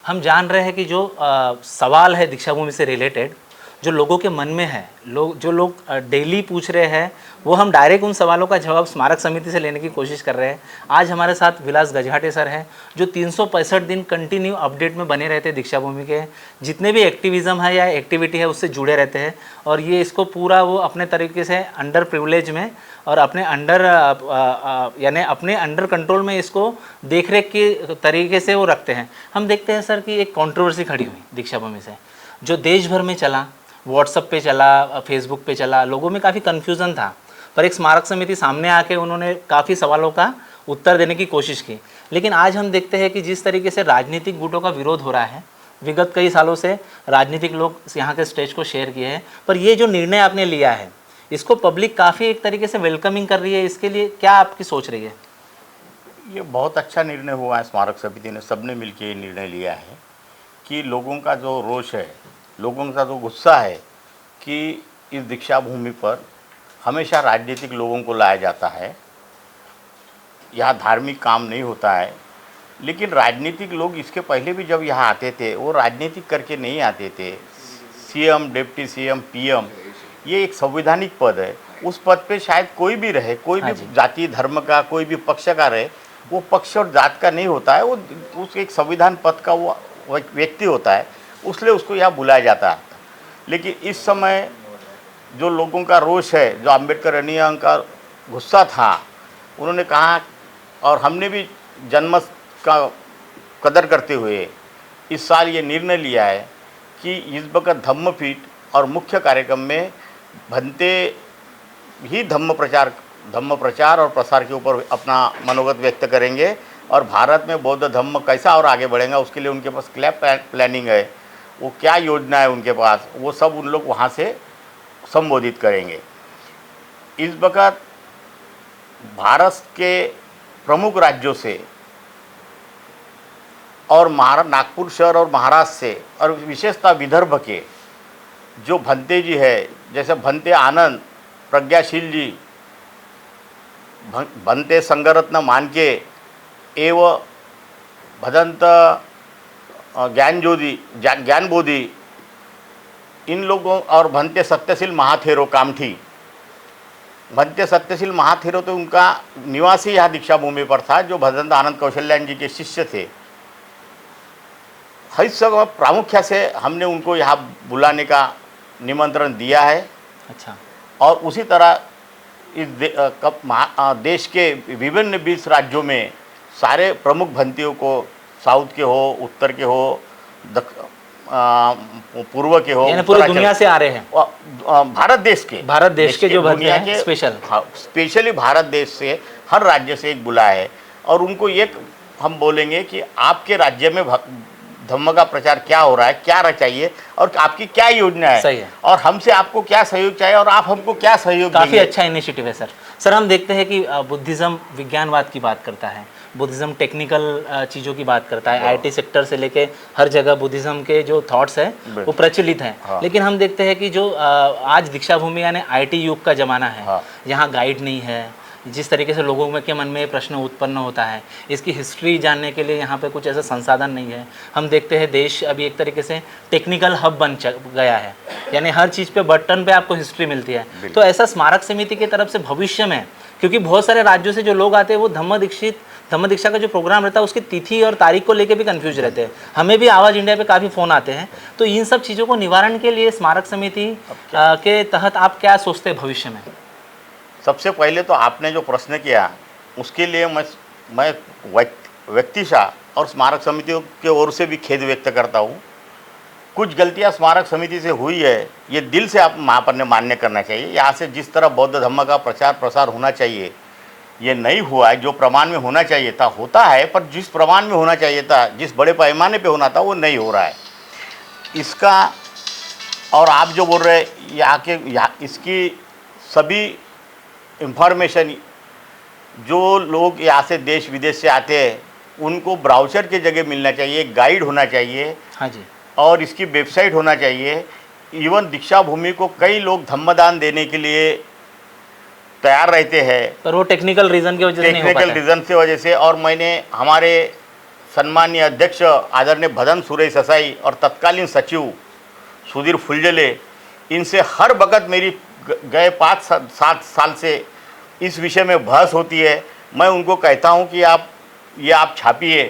हम जान रहे हैं कि जो सवाल है दीक्षा भूमि से रिलेटेड, जो लोगों के मन में है, जो लोग डेली पूछ रहे हैं, वो हम डायरेक्ट उन सवालों का जवाब स्मारक समिति से लेने की कोशिश कर रहे हैं। आज हमारे साथ विलास गजहाटे सर हैं, जो 365 दिन कंटिन्यू अपडेट में बने रहते हैं दीक्षा भूमि के, जितने भी एक्टिविज़म है या एक्टिविटी है उससे जुड़े रहते हैं, और ये इसको पूरा वो अपने तरीके से अंडर प्रिविलेज में और अपने अंडर यानी अपने अंडर कंट्रोल में इसको देख रेख के तरीके से वो रखते हैं। हम देखते हैं सर कि एक कंट्रोवर्सी खड़ी हुई दीक्षा भूमि से, जो देश भर में चला, व्हाट्सएप पे चला, फेसबुक पे चला, लोगों में काफ़ी कन्फ्यूज़न था, पर एक स्मारक समिति सामने आके उन्होंने काफ़ी सवालों का उत्तर देने की कोशिश की। लेकिन आज हम देखते हैं कि जिस तरीके से राजनीतिक गुटों का विरोध हो रहा है, विगत कई सालों से राजनीतिक लोग यहाँ के स्टेज को शेयर किए हैं, पर ये जो निर्णय आपने लिया है इसको पब्लिक काफ़ी एक तरीके से वेलकमिंग कर रही है, इसके लिए क्या आपकी सोच रही है? ये बहुत अच्छा निर्णय हुआ है, स्मारक समिति ने सबने मिलकर ये निर्णय लिया है कि लोगों का जो रोष है, लोगों का जो गुस्सा है कि इस दीक्षा भूमि पर हमेशा राजनीतिक लोगों को लाया जाता है, यहाँ धार्मिक काम नहीं होता है। लेकिन राजनीतिक लोग इसके पहले भी जब यहाँ आते थे वो राजनीतिक करके नहीं आते थे। सीएम, डिप्टी सीएम, पीएम, ये एक संवैधानिक पद है। उस पद पे शायद कोई भी रहे, कोई भी जाति धर्म का, कोई भी पक्ष का रहे, वो पक्ष और जात का नहीं होता है, वो उस एक संविधान पद का वो व्यक्ति होता है, उसलिए उसको यहाँ बुलाया जाता है। लेकिन इस समय जो लोगों का रोष है, जो अम्बेडकर अधिनियम का गुस्सा था, उन्होंने कहा, और हमने भी जन्मत का कदर करते हुए इस साल ये निर्णय लिया है कि इस वक्त धम्मपीठ और मुख्य कार्यक्रम में भंते ही धम्म प्रचार और प्रसार के ऊपर अपना मनोगत व्यक्त करेंगे, और भारत में बौद्ध धम्म कैसा और आगे बढ़ेगा उसके लिए उनके पास क्या प्लानिंग है, वो क्या योजना है उनके पास, वो सब उन लोग वहाँ से संबोधित करेंगे। इस वक्त भारत के प्रमुख राज्यों से और नागपुर शहर और महाराष्ट्र से और विशेषतः विदर्भ के जो भंते जी है, जैसे भंते आनंद, प्रज्ञाशील जी, भंते संगरत्न मानके एवं भदंत ज्ञानबोधि, इन लोगों, और भंते सत्यशील महाथेरो कामठी। भंते सत्यशील महाथेरो तो उनका निवासी यहाँ दीक्षा भूमि पर था, जो भदंत आनंद कौशल्यान जी के शिष्य थे। हर सब प्रामुख्य से हमने उनको यहाँ बुलाने का निमंत्रण दिया है। अच्छा। और उसी तरह इस देश के विभिन्न 20 राज्यों में सारे प्रमुख भंतियों को, साउथ के हो, उत्तर के हो, पूर्व के हो, यानी पूरी दुनिया से आ रहे हैं, भारत देश के जो दुनिया के स्पेशली भारत देश से हर राज्य से एक बुलाया है, और उनको एक हम बोलेंगे कि आपके राज्य में धम्म का प्रचार क्या हो रहा है, क्या चाहिए, और आपकी क्या योजना है, और हमसे आपको क्या सहयोग चाहिए और आप हमको क्या सहयोग देंगे। काफ़ी अच्छा इनिशिएटिव है सर। हम देखते हैं कि बुद्धिज़्म विज्ञानवाद की बात करता है, बुद्धिज़्म टेक्निकल चीज़ों की बात करता है, आईटी सेक्टर से लेके हर जगह बुद्धिज़्म के जो थॉट्स है वो प्रचलित हैं। हाँ। लेकिन हम देखते हैं कि जो आज दीक्षा भूमि यानी आईटी युग का ज़माना है। हाँ। यहाँ गाइड नहीं है, जिस तरीके से लोगों के मन में प्रश्न उत्पन्न होता है, इसकी हिस्ट्री जानने के लिए यहाँ पे कुछ ऐसा संसाधन नहीं है। हम देखते हैं देश अभी एक तरीके से टेक्निकल हब बन गया है, यानी हर चीज़ पे बटन पे आपको हिस्ट्री मिलती है। तो ऐसा स्मारक समिति की तरफ से भविष्य में, क्योंकि बहुत सारे राज्यों से जो लोग आते हैं वो धम्म दीक्षा का जो प्रोग्राम रहता है उसकी तिथि और तारीख को लेकर भी कंफ्यूज रहते हैं। हमें भी आवाज़ इंडिया पे काफ़ी फ़ोन आते हैं। तो इन सब चीज़ों को निवारण के लिए स्मारक समिति के तहत आप क्या सोचते हैं भविष्य में? सबसे पहले तो आपने जो प्रश्न किया उसके लिए मैं व्यक्तिशः और स्मारक समितियों की ओर से भी खेद व्यक्त करता हूँ। कुछ गलतियाँ स्मारक समिति से हुई है, ये दिल से आप आपने मान्य करना चाहिए। यहाँ से जिस तरह बौद्ध धम्म का प्रचार प्रसार होना चाहिए ये नहीं हुआ है, जो प्रमाण में होना चाहिए था होता है, पर जिस प्रमाण में होना चाहिए था, जिस बड़े पैमाने पे होना था वो नहीं हो रहा है इसका। और आप जो बोल रहे यहाँ इसकी सभी इंफॉर्मेशन जो लोग यहाँ से देश विदेश से आते हैं उनको ब्राउज़र के जगह मिलना चाहिए, गाइड होना चाहिए। हाँ जी। और इसकी वेबसाइट होना चाहिए। इवन दीक्षा भूमि को कई लोग धम्मदान देने के लिए तैयार रहते हैं, पर वो टेक्निकल रीज़न की वजह से नहीं हो पाता है। रीज़न से वजह से। और मैंने हमारे सम्मानीय अध्यक्ष आदरणीय भदन सुरेश ससाई और तत्कालीन सचिव सुधीर फुलझले, इनसे हर वक्त मेरी गए 5-7 साल से इस विषय में बहस होती है। मैं उनको कहता हूं कि आप छापिए,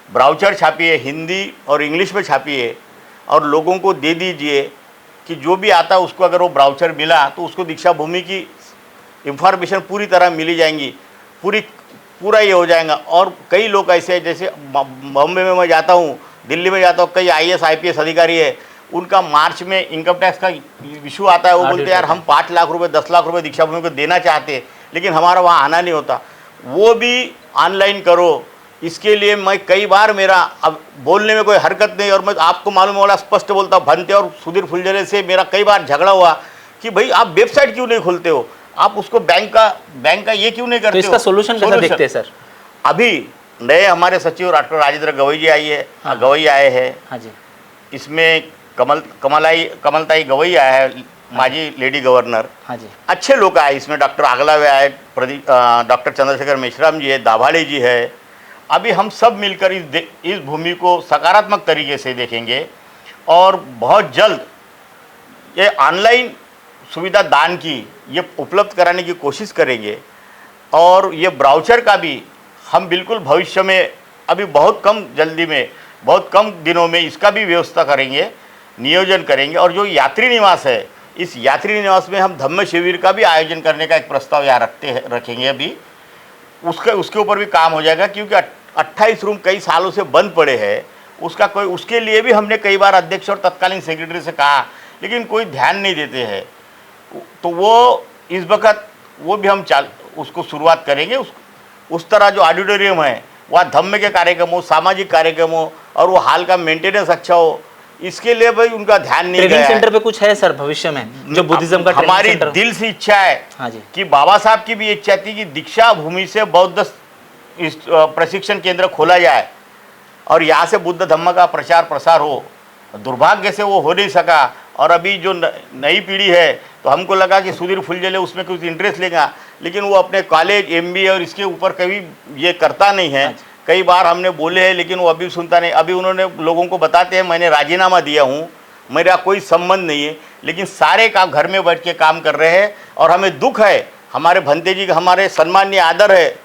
ब्राउचर छापिए, हिंदी और इंग्लिश में छापिए और लोगों को दे दीजिए कि जो भी आता है उसको अगर वो ब्राउचर मिला तो उसको दीक्षा भूमि की इंफॉर्मेशन पूरी तरह मिली जाएंगी, पूरा ये हो जाएगा। और कई लोग ऐसे हैं, जैसे बॉम्बे में मैं जाता हूँ, दिल्ली में जाता हूँ, कई IAS IPS अधिकारी है, उनका मार्च में इनकम टैक्स का इशू आता है, वो बोलते हैं यार हम 5 लाख रुपए 10 लाख रुपए दीक्षा भूमि को देना चाहते हैं, लेकिन हमारा वहाँ आना नहीं होता। वो भी ऑनलाइन करो। इसके लिए मैं कई बार, मेरा अब बोलने में कोई हरकत नहीं, और मैं आपको मालूम होगा स्पष्ट बोलता हूँ, भंते और सुधीर फुलझले से मेरा कई बार झगड़ा हुआ कि भाई आप वेबसाइट क्यों नहीं खोलते हो, आप उसको बैंक का ये क्यों नहीं करते तो इसका सोल्यूशन कैसा देखते हैं सर? अभी नए हमारे सचिव डॉक्टर राजेंद्र गवई जी गवई आए हैं। हाँ जी। इसमें कमलताई गवई आया है, माजी लेडी गवर्नर। हाँ जी। अच्छे लोग आए इसमें, डॉक्टर आगलावे आए, डॉक्टर चंद्रशेखर मेश्राम जी है, दाभाड़े जी है। अभी हम सब मिलकर इस भूमि को सकारात्मक तरीके से देखेंगे और बहुत जल्द ये ऑनलाइन सुविधा दान की ये उपलब्ध कराने की कोशिश करेंगे। और ये ब्राउचर का भी हम बिल्कुल भविष्य में, अभी बहुत कम दिनों में इसका भी व्यवस्था करेंगे, नियोजन करेंगे। और जो यात्री निवास है, इस यात्री निवास में हम धम्म शिविर का भी आयोजन करने का एक प्रस्ताव यहाँ रखेंगे। अभी उसके ऊपर भी काम हो जाएगा, क्योंकि 28 रूम कई सालों से बंद पड़े हैं। उसके लिए भी हमने कई बार अध्यक्ष और तत्कालीन सेक्रेटरी से कहा, लेकिन कोई ध्यान नहीं देते हैं। तो वो इस वक्त वो भी हम उसको शुरुआत करेंगे। उस तरह जो ऑडिटोरियम है वहाँ धम्म के कार्यक्रम हो, सामाजिक कार्यक्रम हो, और वो हाल का मेंटेनेंस अच्छा हो, इसके लिए भाई उनका ध्यान नहीं गया। ट्रेनिंग सेंटर पे कुछ है सर भविष्य में जो बुद्धिज्म का हमारी दिल से इच्छा है। हाँ जी। कि बाबा साहब की भी इच्छा थी कि दीक्षा भूमि से बौद्ध प्रशिक्षण केंद्र खोला जाए और यहाँ से बुद्ध धम्म का प्रचार प्रसार हो। दुर्भाग्य से वो हो नहीं सका। और अभी जो नई पीढ़ी है, तो हमको लगा कि सुधीर फुलझले उसमें कुछ इंटरेस्ट लेगा, लेकिन वो अपने कॉलेज MBA और इसके ऊपर कभी ये करता नहीं है। कई बार हमने बोले हैं, लेकिन वो अभी सुनता नहीं। अभी उन्होंने लोगों को बताते हैं मैंने राजीनामा दिया हूँ, मेरा कोई संबंध नहीं है, लेकिन सारे काम घर में बैठ के काम कर रहे हैं। और हमें दुख है, हमारे भंते जी का हमारे सम्मानीय आदर है,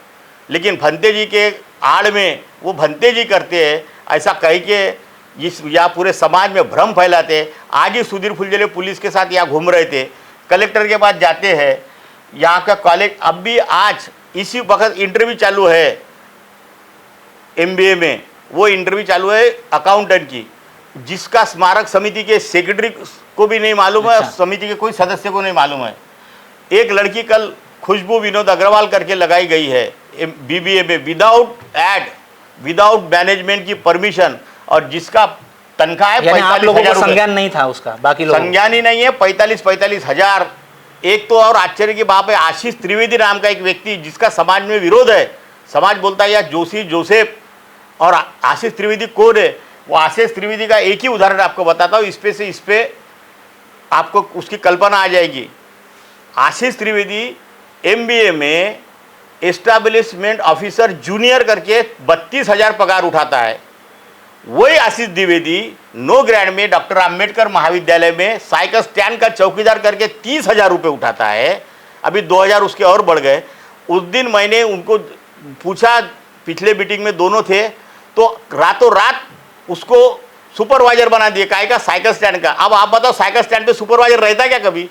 लेकिन भंते जी के आड़ में वो भंते जी करते हैं ऐसा कह के यहाँ पूरे समाज में भ्रम फैलाते हैं। आज ही सुधीर फुलझले पुलिस के साथ यहाँ घूम रहे थे, कलेक्टर के पास जाते हैं, यहाँ का कॉलेज अब भी आज इसी वक्त इंटरव्यू चालू है MBA में, वो इंटरव्यू चालू है अकाउंटेंट की, जिसका स्मारक समिति के सेक्रेटरी को भी नहीं मालूम है। समिति के कोई सदस्य को नहीं मालूम है। एक लड़की कल खुशबू विनोद अग्रवाल करके लगाई गई है BBA में, विदाउट मैनेजमेंट की परमिशन, और जिसका तनख्वाह है 45,000 संज्ञान नहीं था उसका, बाकी लोग संज्ञान ही नहीं है। 45,000। एक तो और आश्चर्य की बात है, आशीष त्रिवेदी नाम का एक व्यक्ति जिसका समाज में विरोध है, समाज बोलता है यार जोसेफ और आशीष त्रिवेदी कौन है। वो आशीष त्रिवेदी का एक ही उदाहरण आपको बताता हूँ, इस पे आपको उसकी कल्पना आ जाएगी। आशीष त्रिवेदी MBA में एस्टैब्लिशमेंट ऑफिसर जूनियर करके 32,000 पगार उठाता है। वही आशीष द्विवेदी 9 ग्रेड में डॉक्टर अंबेडकर महाविद्यालय में साइकिल स्टैंड का चौकीदार करके 30,000 रुपये उठाता है। अभी 2,000 उसके और बढ़ गए। उस दिन मैंने उनको पूछा, पिछले मीटिंग में दोनों थे, तो रातों रात उसको सुपरवाइजर बना दिए, काय का साइकिल स्टैंड का। अब आप बताओ साइकिल स्टैंड पे सुपरवाइजर रहता क्या कभी?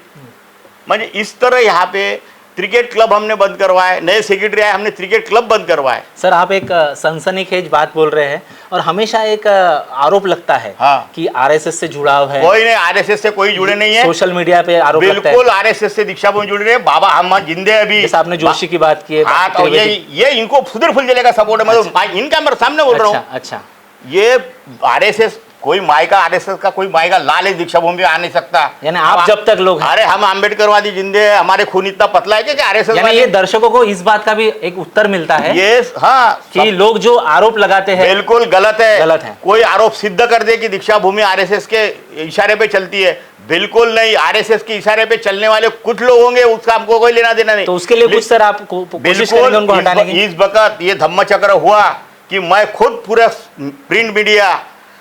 मतलब इस तरह यहाँ पे क्रिकेट क्लब हमने बंद करवाए, नए सेक्रेटरी आए, हमने क्रिकेट क्लब बंद करवाए। सर आप एक सनसनीखेज बात बोल रहे हैं और हमेशा एक आरोप लगता है कि RSS से जुड़ाव है। कोई नहीं, RSS से कोई जुड़े नहीं है। सोशल मीडिया पे आरोप लगता है। बिल्कुल RSS से दीक्षा भूमि जुड़ रहे हैं। बाबा हम जिंदे अभी, जैसे आपने जोशी की बात की है। हाँ, तो ये इनको सुधीर फुलझले का सपोर्ट है। मैं इनका मेरे सामने बोल रहा हूँ। अच्छा, ये RSS कोई मायका RSS का कोई मायका लाल दीक्षा भूमि आ नहीं सकता। यानी आप जब तक लोग, अरे हम अम्बेडकरवादी जिंदे हैं, हमारे खून इतना पतला है कि RSS, यानी ये दर्शकों को इस बात का भी एक उत्तर मिलता है ये हाँ कि लोग जो आरोप लगाते हैं बिल्कुल गलत है। कोई आरोप सिद्ध कर दे कि दीक्षा भूमि RSS के इशारे पे चलती है, बिल्कुल नहीं। RSS के इशारे पे चलने वाले कुछ लोग होंगे, उसका हमको कोई लेना देना नहीं। तो उसके लिए कुछ सर आप कोशिश करेंगे उनको हटाने की? इस वक्त ये धम्म चक्र हुआ, कि मैं खुद पूरा प्रिंट मीडिया,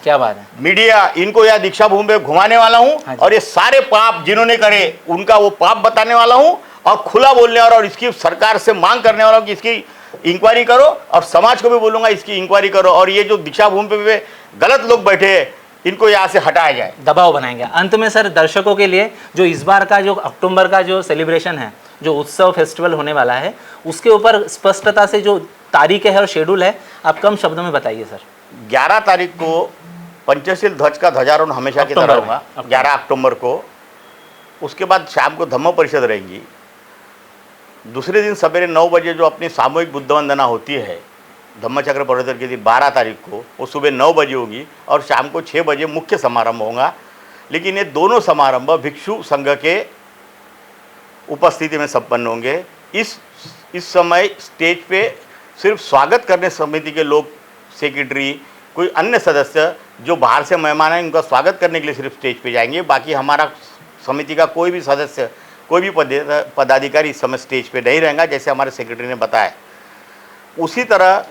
क्या बात है। मीडिया इनको यह दीक्षा भूमि पे घुमाने वाला हूँ हाँ जी। और ये सारे पाप जिन्होंने करे उनका वो पाप बताने वाला हूँ और खुला बोलने वाला, और इसकी सरकार से मांग करने वाला हूँ कि इसकी इंक्वायरी करो, और समाज को भी बोलूंगा इसकी इंक्वायरी करो, और ये जो दीक्षा भूमि पे गलत लोग बैठे हैं इनको यहाँ से हटाया जाए, दबाव बनाएंगे। अंत में सर, दर्शकों के लिए जो इस बार का जो अक्टूबर का जो सेलिब्रेशन है, जो उत्सव फेस्टिवल होने वाला है, उसके ऊपर स्पष्टता से जो तारीखें है और शेड्यूल है, आप कम शब्दों में बताइए सर। 11 तारीख को पंचशील ध्वज का ध्वजारोहण हमेशा की तरह होगा, 11 अक्टूबर को। उसके बाद शाम को धम्म परिषद रहेंगी। दूसरे दिन सवेरे 9 बजे जो अपनी सामूहिक बुद्ध वंदना होती है धम्मचक्र प्रवर्तन के दिन 12 तारीख को, वो सुबह 9 बजे होगी और शाम को 6 बजे मुख्य समारंभ होगा। लेकिन ये दोनों समारंभ भिक्षु संघ के उपस्थिति में संपन्न होंगे। इस समय स्टेज पे सिर्फ स्वागत करने समिति के लोग, सेक्रेटरी, कोई अन्य सदस्य जो बाहर से मेहमान हैं उनका स्वागत करने के लिए सिर्फ स्टेज पे जाएंगे। बाकी हमारा समिति का कोई भी सदस्य, कोई भी पदाधिकारी इस समय स्टेज पे नहीं रहेगा, जैसे हमारे सेक्रेटरी ने बताया। उसी तरह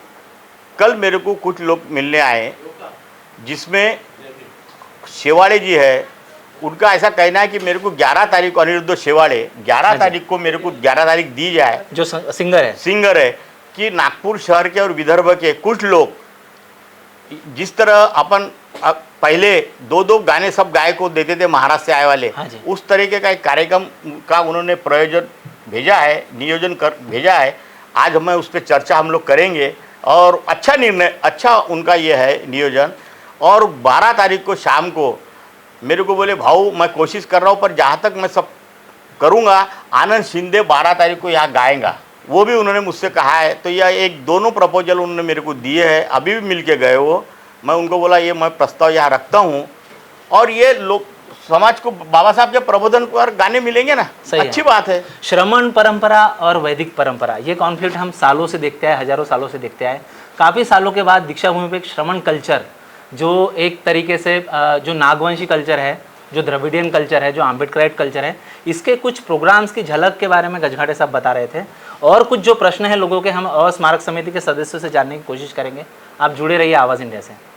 कल मेरे को कुछ लोग मिलने आए, जिसमें शेवाड़े जी है, उनका ऐसा कहना है कि मेरे को 11 तारीख को अनिरुद्ध शेवाड़े 11 तारीख को मेरे को 11 तारीख दी जाए, जो सिंगर है कि नागपुर शहर के और विदर्भ के कुछ लोग, जिस तरह अपन पहले 2-2 गाने सब गायकों को देते थे महाराष्ट्र से आए वाले, उस तरीके का एक कार्यक्रम का उन्होंने प्रयोजन भेजा है, नियोजन कर भेजा है। आज हमें उस पर चर्चा हम लोग करेंगे और अच्छा निर्णय, अच्छा उनका ये है नियोजन। और 12 तारीख को शाम को मेरे को बोले, भाऊ मैं कोशिश कर रहा हूँ पर जहाँ तक मैं सब करूँगा, आनंद शिंदे 12 तारीख को यहाँ गाएगा, वो भी उन्होंने मुझसे कहा है। तो यह एक दोनों प्रपोजल उन्होंने मेरे को दिए हैं, अभी भी मिल के गए वो। मैं उनको बोला ये मैं प्रस्ताव यहाँ रखता हूँ, और ये लोग समाज को बाबा साहब के प्रबोधन पर गाने मिलेंगे ना, अच्छी बात है। श्रमण परंपरा और वैदिक परंपरा, ये कॉन्फ्लिक्ट हम सालों से देखते हैं, हजारों सालों से देखते आए। काफ़ी सालों के बाद दीक्षा भूमि पे एक श्रमण कल्चर, जो एक तरीके से जो नागवंशी कल्चर है, जो द्रविडियन कल्चर है, जो आम्बेडकराइट कल्चर है, इसके कुछ प्रोग्राम्स की झलक के बारे में गजघाटे साहब बता रहे थे। और कुछ जो प्रश्न हैं लोगों के, हम स्मारक समिति के सदस्यों से जानने की कोशिश करेंगे। आप जुड़े रहिए आवाज़ इंडिया से।